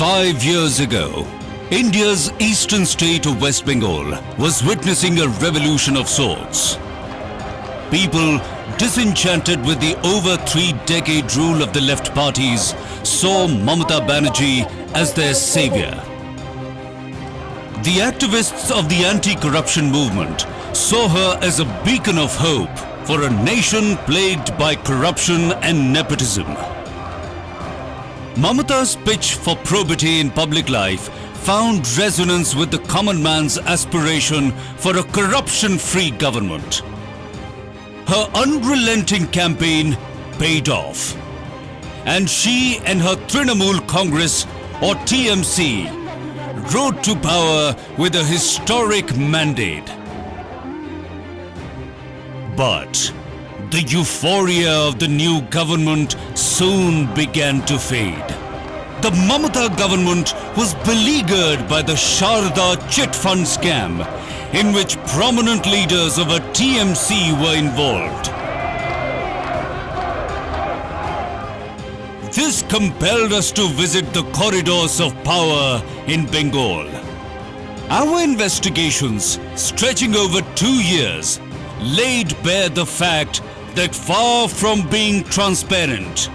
5 years ago, India's eastern state of West Bengal was witnessing a revolution of sorts. People disenchanted with the over 3-decade rule of the left parties saw Mamata Banerjee as their savior. The activists of the anti-corruption movement saw her as a beacon of hope for a nation plagued by corruption and nepotism. Mamata's pitch for probity in public life found resonance with the common man's aspiration for a corruption-free government. Her unrelenting campaign paid off, and she and her Trinamool Congress, or TMC, rode to power with a historic mandate. But the euphoria of the new government soon began to fade. The Mamata government was beleaguered by the Sharda chit fund scam, in which prominent leaders of a TMC were involved. This compelled us to visit the corridors of power in Bengal. Our investigations, stretching over 2 years, laid bare the fact that far from being transparent,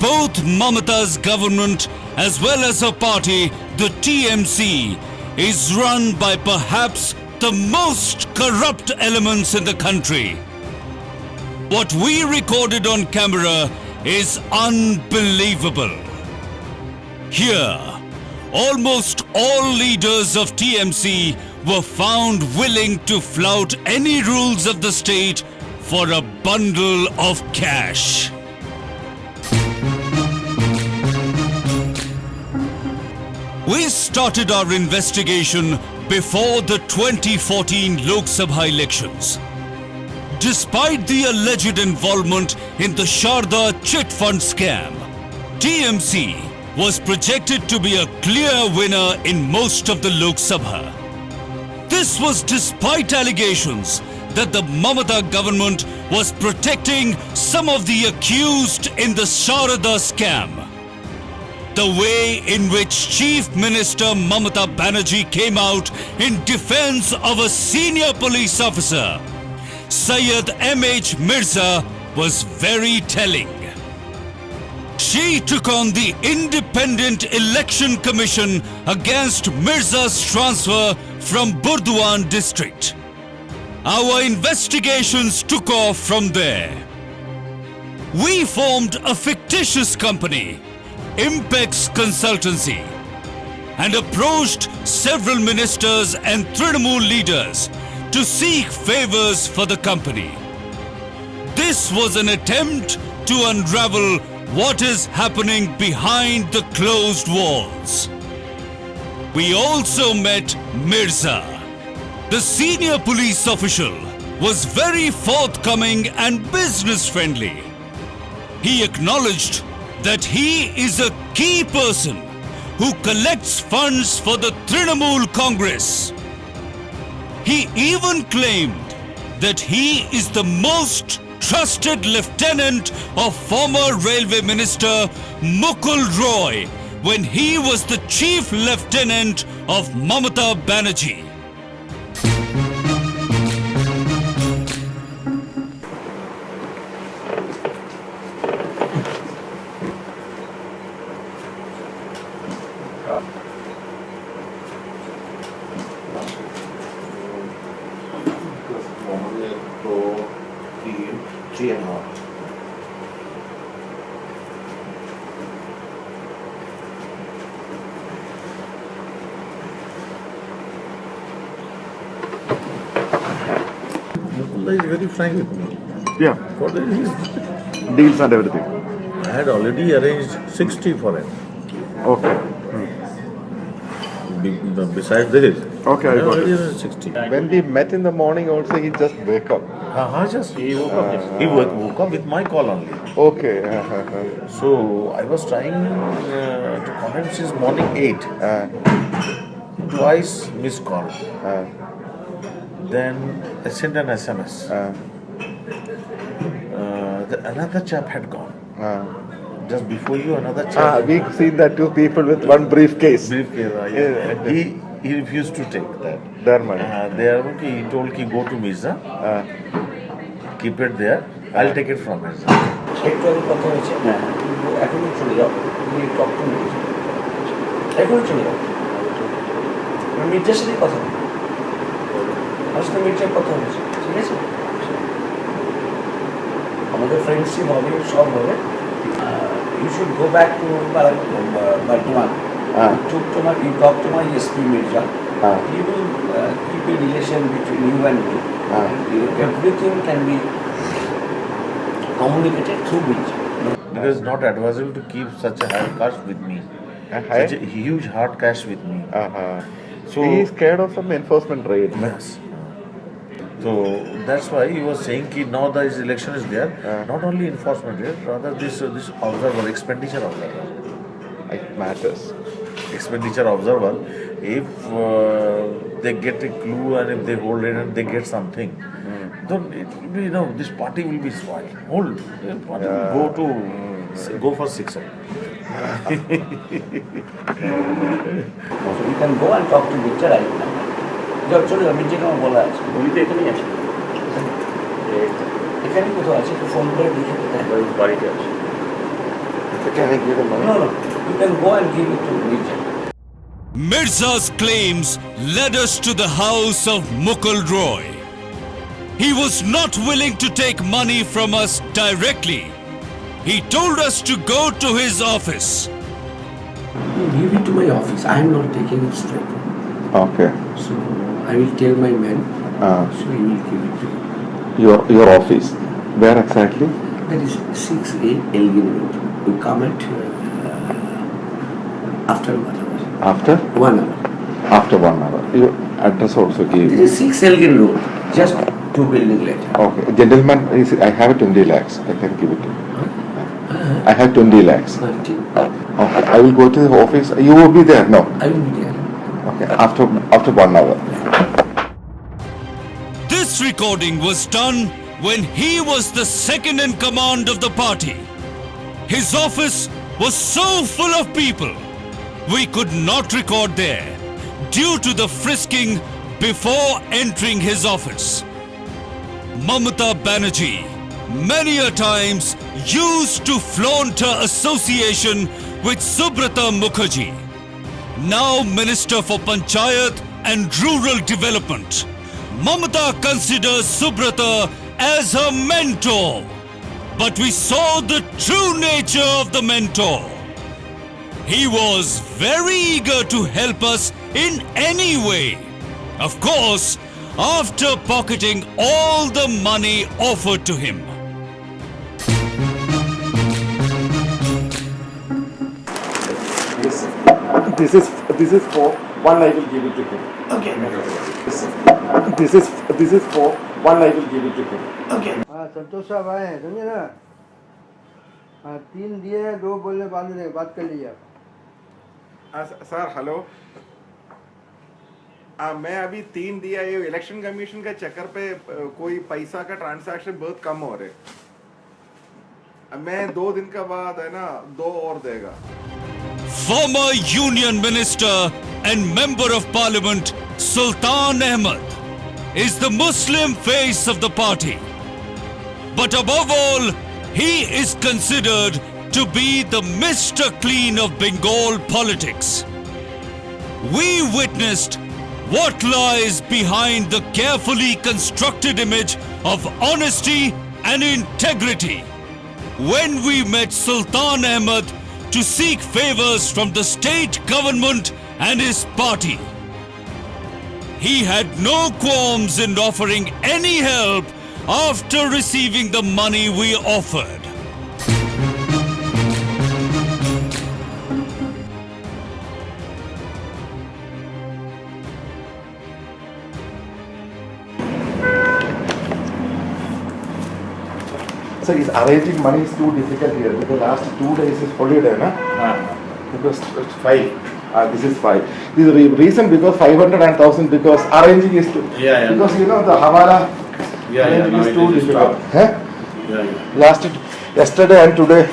both Mamata's government as well as her party, the TMC, is run by perhaps the most corrupt elements in the country. What we recorded on camera is unbelievable. Here, almost all leaders of TMC were found willing to flout any rules of the state for a bundle of cash. We started our investigation before the 2014 Lok Sabha elections. Despite the alleged involvement in the Sharda chit fund scam, TMC was projected to be a clear winner in most of the Lok Sabha. This was despite allegations that the Mamata government was protecting some of the accused in the Sharda scam. The way in which Chief Minister Mamata Banerjee came out in defense of a senior police officer, Syed M.H. Mirza, was very telling. She took on the Independent Election Commission against Mirza's transfer from Burdwan district. Our investigations took off from there. We formed a fictitious company, Impex Consultancy, and approached several ministers and Trinamool leaders to seek favors for the company. This was an attempt to unravel what is happening behind the closed walls. We also met Mirza. The senior police official was very forthcoming and business-friendly. He acknowledged that he is a key person who collects funds for the Trinamool Congress. He even claimed that he is the most trusted lieutenant of former railway minister Mukul Roy when he was the chief lieutenant of Mamata Banerjee. Is very frank with me. Yeah, For the his, deals and everything. I had already arranged 60 for him. Okay. Besides this, Okay, I I got already it. arranged 60. When we met in the morning also, he just wake up. Just he woke up. He woke up with my call only. Okay. So I was trying to contact since morning 8. Twice missed call. Then I sent an SMS. Another chap had gone. just before you another child. We've seen that two people with one briefcase. Briefcase. Yeah. He refused to take that. Their money. They are okay. He told ki go to Mirza, keep it there. I'll take it from Mirza. একটু আগে কথা হয়েছে এখনই চলে যাও talk to Mirza এখনই চলে যাও মির্জার সাথে কথা বলি আমার সাথে মির্জার কথা হয়েছে ঠিক আছে আমাদের ফ্রেন্ডশিপ হবে সব হবে you should go back to Bardhaman. You talk to my SP Mirza. He will keep a relation between you and me. Everything can be communicated through Mirza. Because it's not advisable to keep such a hard cash with me. Such a huge hard cash with me. So he is scared of some enforcement raid. Yes. So that's why he was saying that now this election is there, not only enforcement raid, rather this observer, expenditure observer. It matters. Expenditure observer, if they get a clue and if they hold it and they get something, then it will be, this party will be spoiled. The party will go for 6. So you can go and talk to Mirza right now. চলে যাও মির্জাকে আমার বলা আছে উনি তো এখানেই আছে এখানে কোথাও আছে একটু ফোন করে দেখে কোথায় বাড়িতে আছে Can I give the money? No, you can go and give it to Mirza. Mirza's claims led us to the house of Mukul Roy. He was not willing to take money from us directly. He told us to go to his office. Give it to my office. I am not taking it straight. Okay. So I will tell my man. So he will give it to you. Your office. Where exactly? That is 6A Elgin Road. You come at after 1 hour. After? 1 hour. After 1 hour. Your address also give. This is 6 Elgin Road. Just 2 buildings later. Okay. Gentleman, I have 20 lakhs. I can give it to you. I have 20 lakhs. Okay. I will go to the office. You will be there? No. I will be there. Okay. After 1 hour. This recording was done when he was the second in command of the party. His office was so full of people, we could not record there due to the frisking before entering his office. Mamata Banerjee many a times used to flaunt her association with Subrata Mukherjee, now Minister for Panchayat and Rural Development. Mamata considers Subrata as her mentor. But we saw the true nature of the mentor. He was very eager to help us in any way. Of course, after pocketing all the money offered to him. This is for one. I will give it to him. Okay. This is for one. I will give it to him. Okay. हाँ संतोष साहब आए हैं समझे ना हाँ 3 दिए हैं 2 बोलने बांधने बात कर लीजिए आप सर हेलो मैं अभी 3 दिया ये इलेक्शन कमीशन के चक्कर पे कोई पैसा का ट्रांजैक्शन बहुत कम हो रहे मैं 2 दिन के बाद है ना 2 और देगा Former Union Minister and Member of Parliament Sultan Ahmed is the Muslim face of the party. But above all, he is considered to be the Mr. Clean of Bengal politics. We witnessed what lies behind the carefully constructed image of honesty and integrity when we met Sultan Ahmed to seek favors from the state government and his party. He had no qualms in offering any help after receiving the money we offered. So is arranging money is too difficult here because last 2 days is holiday, na? Because it's 5. This is 5. This is the reason because 500 and 1000 because arranging is too. Because the Hawala arranging is too difficult. Last yesterday and today,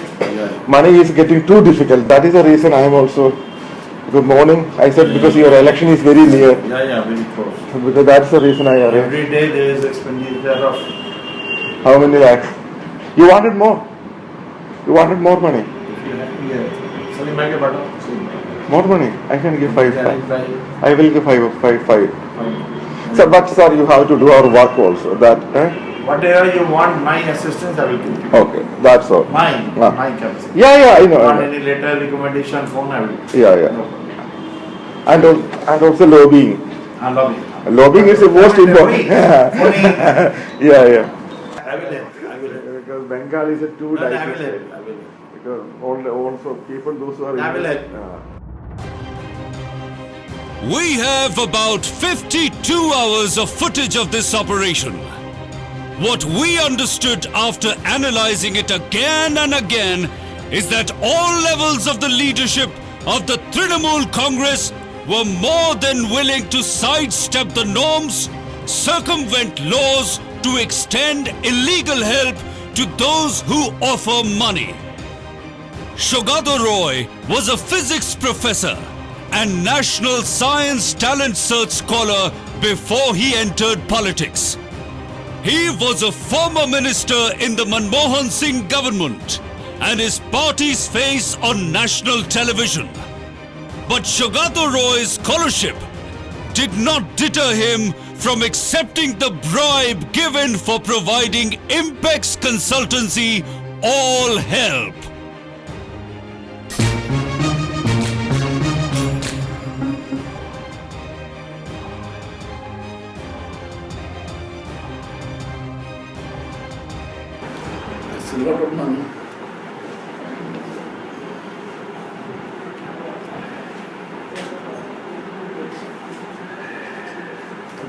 money is getting too difficult. That is the reason I am also. Good morning. I said because your election is very near. Yeah, very close. Because that's the reason I arranged. Every day there is expenditure of. How many lakhs? You wanted more. You wanted more money. More money. I can give five. I will give five. So, but sir, you have to do our work also. That. Whatever you want, my assistance I will give. Okay, that's all. My capacity. Yeah, I know. Want any letter, recommendation, phone, I will. Yeah. And also lobbying. Lobbying. Lobbying is the most important. Yeah. I will help. Because Bengal is a too No, I will help. Because also people those who are. I will help. We have about 52 hours of footage of this operation. What we understood after analyzing it again and again is that all levels of the leadership of the Trinamool Congress were more than willing to sidestep the norms, circumvent laws to extend illegal help to those who offer money. Shogato Roy was a physics professor and National Science Talent Search scholar before he entered politics. He was a former minister in the Manmohan Singh government and his party's face on national television. But Shogato Roy's scholarship did not deter him from accepting the bribe given for providing Impex Consultancy all help. It's a lot of money.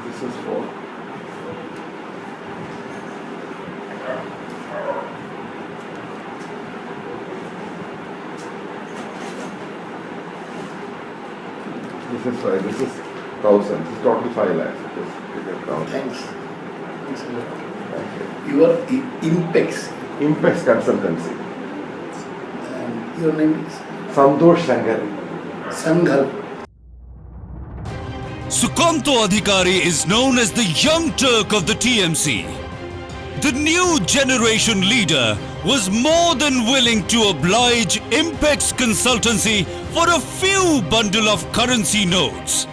This is for. This is 1,000. This is total 5 lakhs. Thanks. Thanks a lot. Thank you. You are Impex. Impex Consultancy. And your name is Santosh Shankar. Sanghal. Sukanto Adhikari is known as the young Turk of the TMC. The new generation leader was more than willing to oblige Impex Consultancy for a few bundle of currency notes.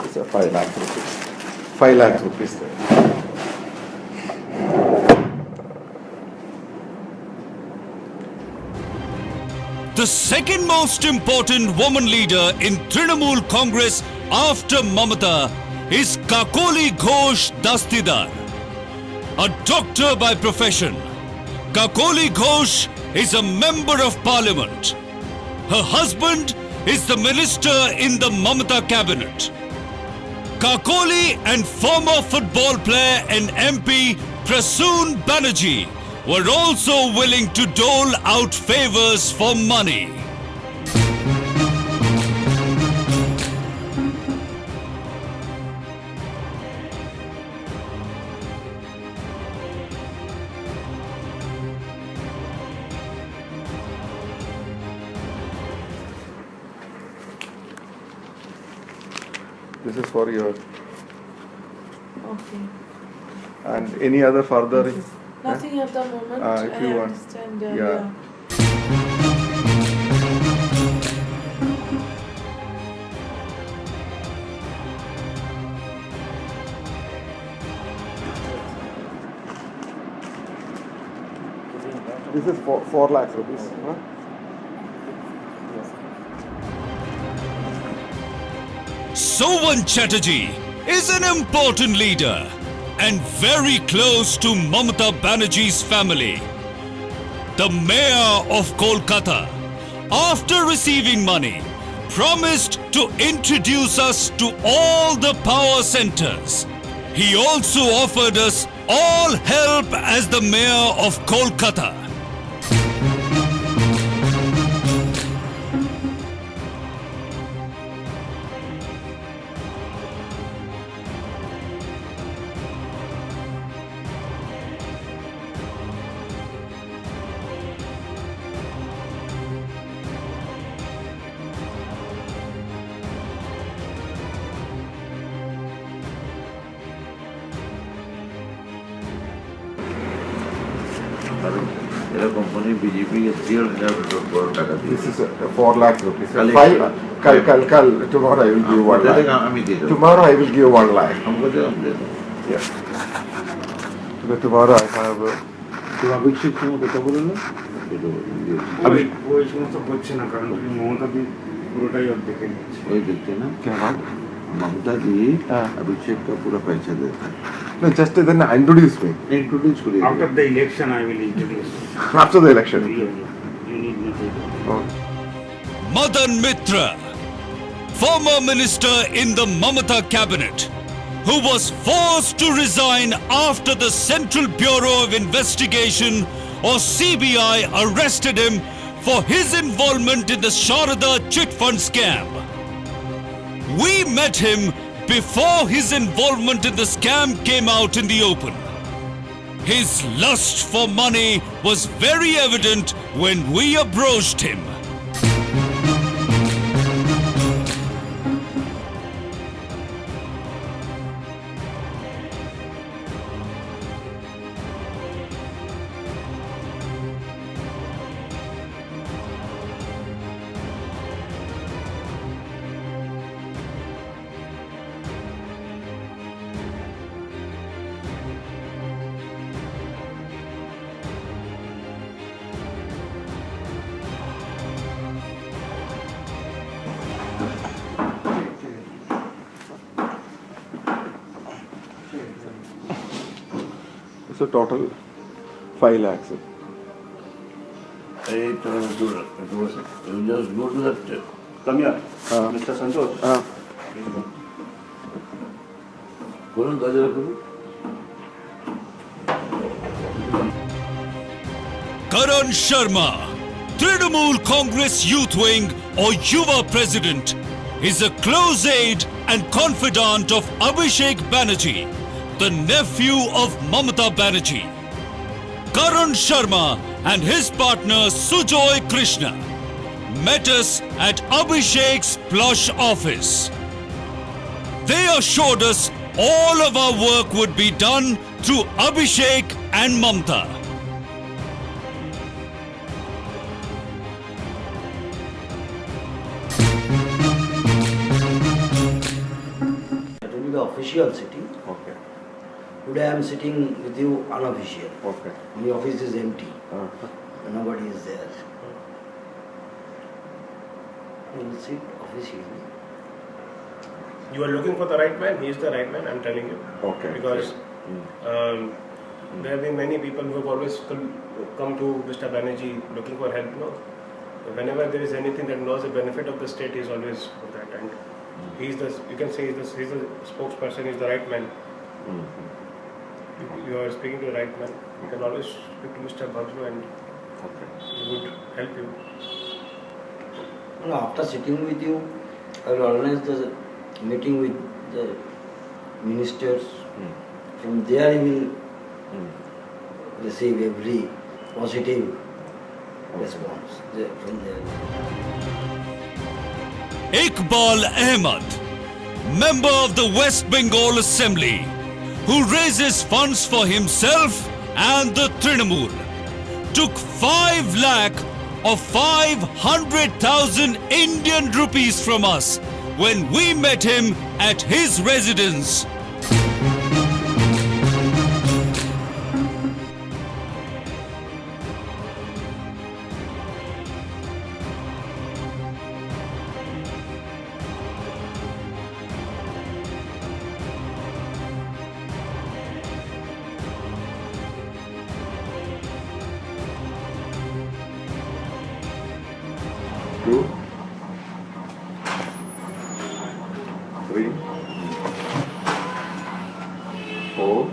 It's a 5 lakh rupees. 5 lakh rupees. The second most important woman leader in Trinamool Congress after Mamata is Kakoli Ghosh Dastidar. A doctor by profession, Kakoli Ghosh is a member of parliament. Her husband is the minister in the Mamata cabinet. Kakoli and former football player and MP Prasoon Banerjee were also willing to dole out favors for money. This is for your. Okay. And any other further? Nothing at the moment. If I you want. understand. Yeah. This is 4 lakhs rupees. Huh? Sovan Chatterjee is an important leader and very close to Mamata Banerjee's family. The mayor of Kolkata, after receiving money, promised to introduce us to all the power centers. He also offered us all help as the mayor of Kolkata. কারণ এরা company BJP কে 300 crore টাকা This দিয়েছে। is 4 lakh rupees. Collection. Tomorrow I will give 1 lakh. আমি দিয়ে দেবো। Tomorrow I will give 1 lakh. আমাকে দেবো, আমি দিয়ে দেবো। Yeah. Tomorrow I have. তুমি অভিষেক তুমি কথা বলে না? ওই সমস্ত করছে না কারণ মমতা দি পুরোটাই অর্ধেকে নিচ্ছে ওই দেখতে না क्या बात? ममता दी हाँ। अभिषेक का पूरा पैसा देता है No, just then introduce me. Introduce करिए after the election I will introduce After the election. You need not Oh. Madan Mitra, former minister in the Mamata cabinet, who was forced to resign after the Central Bureau of Investigation or CBI arrested him for his involvement in the Sharada chit fund scam. We met him before his involvement in the scam came out in the open. His lust for money was very evident when we approached him. So total 5 lakhs. Hey, you just go to that. Come here, Mr. Santosh. করুন কাজটা করুন। Karan Sharma, Trinamool Congress Youth Wing or Yuva President, is a close aide and confidant of Abhishek Banerjee, the nephew of Mamata Banerjee. Karan Sharma and his partner Sujoy Krishna met us at Abhishek's plush office. They assured us all of our work would be done through Abhishek and Mamata. That will be the official sitting. Okay. Today I am sitting with you unofficial. Okay. The office is empty. Nobody is there. You will sit officially. You are looking for the right man. He is the right man. I'm telling you. Okay. Because there have been many people who have always come to Mr. Banerjee looking for help. No, whenever there is anything that knows the benefit of the state, he is always for that. And he's the, you can say he's the spokesperson. He's the right man. You are speaking to the right man. You can always speak to Mr. Bhadru and he would help you. No, after sitting with you, I will organize the meeting with the ministers. From there you will receive every positive response from there. Iqbal Ahmed, member of the West Bengal Assembly, who raises funds for himself and the Trinamool, took 5 lakh or 500,000 Indian rupees from us when we met him at his residence. Two, 3, 4,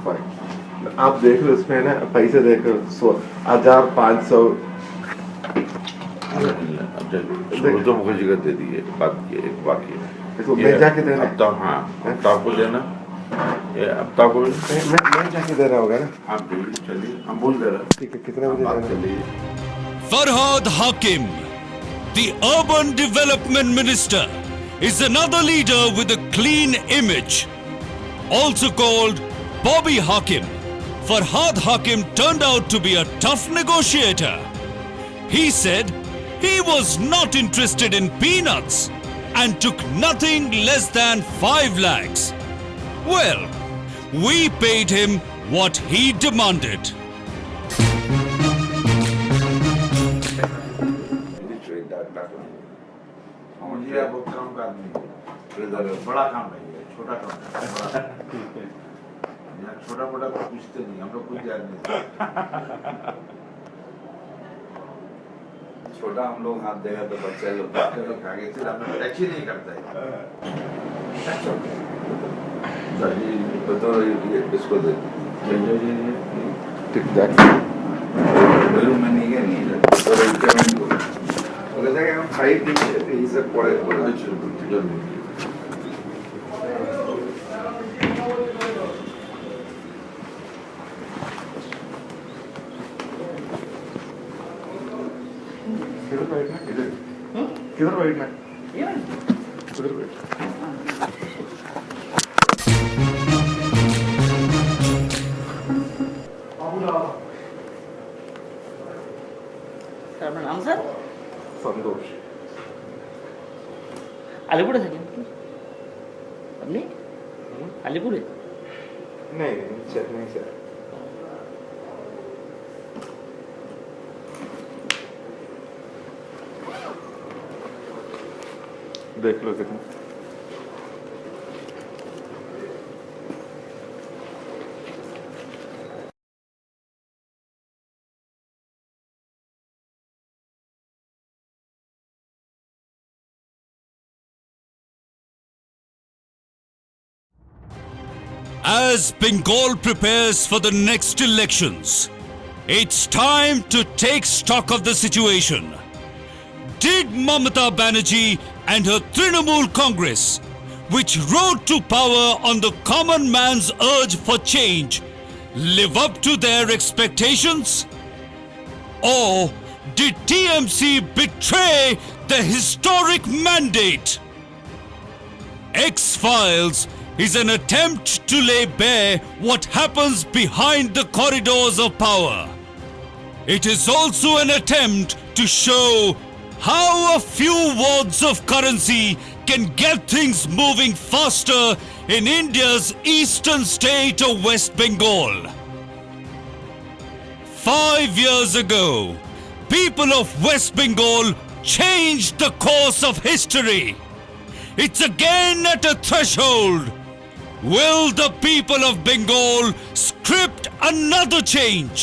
5. आप देख लो इसमें ना पैसे देखो 1,500 तो मुखर्जी का दे दिए बात की एक बाकी इसको मैं जाके देना अब तो हाँ अब को देना ये अब तो को मैं जाके देना होगा ना आप चलिए हम बोल दे रहे ठीक है कितने बजे बात देना चलिए Farhad Hakim, the Urban Development Minister, is another leader with a clean image, also called Bobby Hakim, Farhad Hakim turned out to be a tough negotiator. He said he was not interested in peanuts and took nothing less than 5 lakhs. Well, we paid him what he demanded. ये बहुत काम का आदमी है, बड़ा काम है ये, छोटा काम है, यहाँ छोटा मोटा पूछते नहीं, हम लोग कुछ जानते नहीं। छोटा हम लोग हाथ देगा तो बच्चे लोग आगे से हमें टच ही नहीं करता है। बताओ ये किसको दे? टिक टैक बेलून में नहीं है नहीं है, तो रिक्वायरमेंट को बोला जाएगा हम फाइट नहीं करते, ये सब पड़े बोला चलो किधर बैठना किधर बैठना किधर बैठ আপনার নাম স্যার? संतोष আলিপুরে থাকেন আপনি? আলিপুরে? नहीं चेन्नई से देख लो कितना As Bengal prepares for the next elections, it's time to take stock of the situation. Did Mamata Banerjee and her Trinamool Congress, which rode to power on the common man's urge for change, live up to their expectations? Or did TMC betray the historic mandate? X-Files is an attempt to lay bare what happens behind the corridors of power. It is also an attempt to show how a few wads of currency can get things moving faster in India's eastern state of West Bengal. 5 years ago, people of West Bengal changed the course of history. It's again at a threshold. Will the people of Bengal script another change?